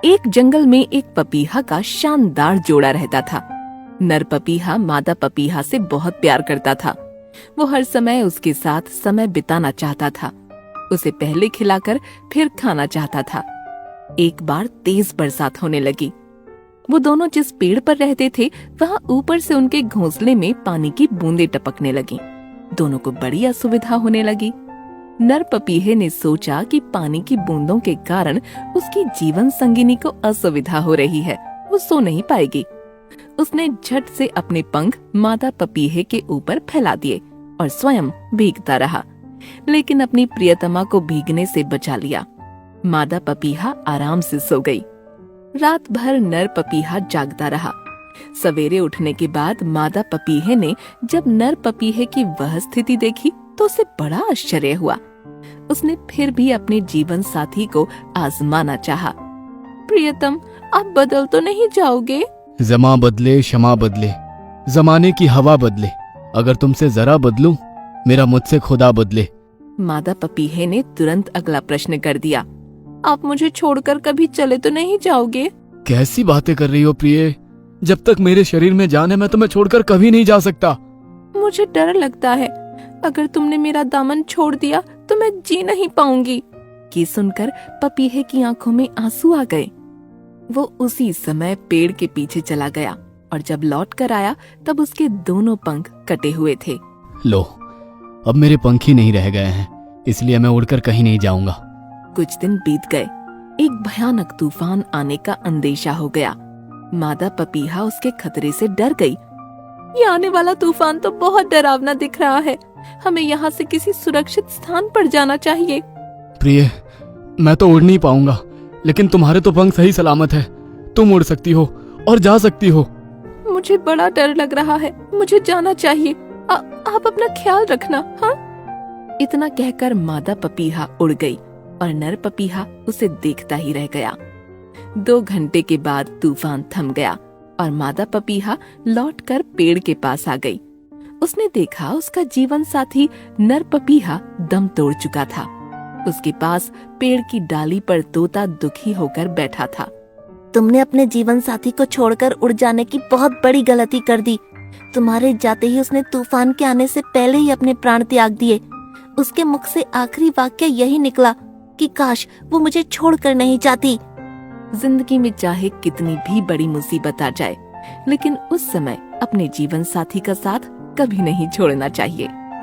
एक जंगल में एक पपीहा का शानदार जोड़ा रहता था। नर पपीहा मादा पपीहा से बहुत प्यार करता था। वो हर समय उसके साथ समय बिताना चाहता था। उसे पहले खिलाकर फिर खाना चाहता था। एक बार तेज बरसात होने लगी। वो दोनों जिस पेड़ पर रहते थे वहाँ ऊपर से उनके घोंसले में पानी की बूंदें टपकने लगी। दोनों को बड़ी असुविधा होने लगी। नर पपीहे ने सोचा कि पानी की बूंदों के कारण उसकी जीवन संगिनी को असुविधा हो रही है, वो सो नहीं पाएगी। उसने झट से अपने पंख मादा पपीहे के ऊपर फैला दिए और स्वयं भीगता रहा, लेकिन अपनी प्रियतमा को भीगने से बचा लिया। मादा पपीहा आराम से सो गई। रात भर नर पपीहा जागता रहा। सवेरे उठने के बाद मादा पपीहे ने जब नर पपीहे की वह स्थिति देखी तो उसे बड़ा आश्चर्य हुआ। उसने फिर भी अपने जीवन साथी को आजमाना चाहा। प्रियतम, आप बदल तो नहीं जाओगे? ज़मा बदले क्षमा बदले, जमाने की हवा बदले, अगर तुमसे जरा बदलूं मेरा मुझसे खुदा बदले। मादा पपीहे ने तुरंत अगला प्रश्न कर दिया। आप मुझे छोड़कर कभी चले तो नहीं जाओगे? कैसी बातें कर रही हो प्रिय, जब तक मेरे शरीर में जान है मैं तुम्हें छोड़कर कभी नहीं जा सकता। मुझे डर लगता है, अगर तुमने मेरा दामन छोड़ दिया तो मैं जी नहीं पाऊंगी। ये सुनकर पपीहे की आंखों में आंसू आ गए। वो उसी समय पेड़ के पीछे चला गया और जब लौट कर आया तब उसके दोनों पंख कटे हुए थे। लो, अब मेरे पंख ही नहीं रह गए हैं, इसलिए मैं उड़कर कहीं नहीं जाऊंगा। कुछ दिन बीत गए। एक भयानक तूफान आने का अंदेशा हो गया। मादा पपीहा उसके खतरे से डर गई। ये आने वाला तूफान तो बहुत डरावना दिख रहा है, हमें यहाँ से किसी सुरक्षित स्थान पर जाना चाहिए। प्रिय, मैं तो उड़ नहीं पाऊंगा, लेकिन तुम्हारे तो पंख सही सलामत है, तुम उड़ सकती हो और जा सकती हो। मुझे बड़ा डर लग रहा है, मुझे जाना चाहिए। आप अपना ख्याल रखना। हाँ? इतना कहकर मादा पपीहा उड़ गई और नर पपीहा उसे देखता ही रह गया। 2 घंटे के बाद तूफान थम गया और मादा पपीहा लौटकर पेड़ के पास आ गई। उसने देखा उसका जीवन साथी नर पपीहा दम तोड़ चुका था। उसके पास पेड़ की डाली पर तोता दुखी होकर बैठा था। तुमने अपने जीवन साथी को छोड़कर उड़ जाने की बहुत बड़ी गलती कर दी। तुम्हारे जाते ही उसने तूफान के आने से पहले ही अपने प्राण त्याग दिए। उसके मुख से आखिरी वाक्य यही निकला कि काश वो मुझे छोड़कर नहीं जाती। जिंदगी में चाहे कितनी भी बड़ी मुसीबत आ जाए, लेकिन उस समय अपने जीवन साथी का साथ कभी नहीं छोड़ना चाहिए।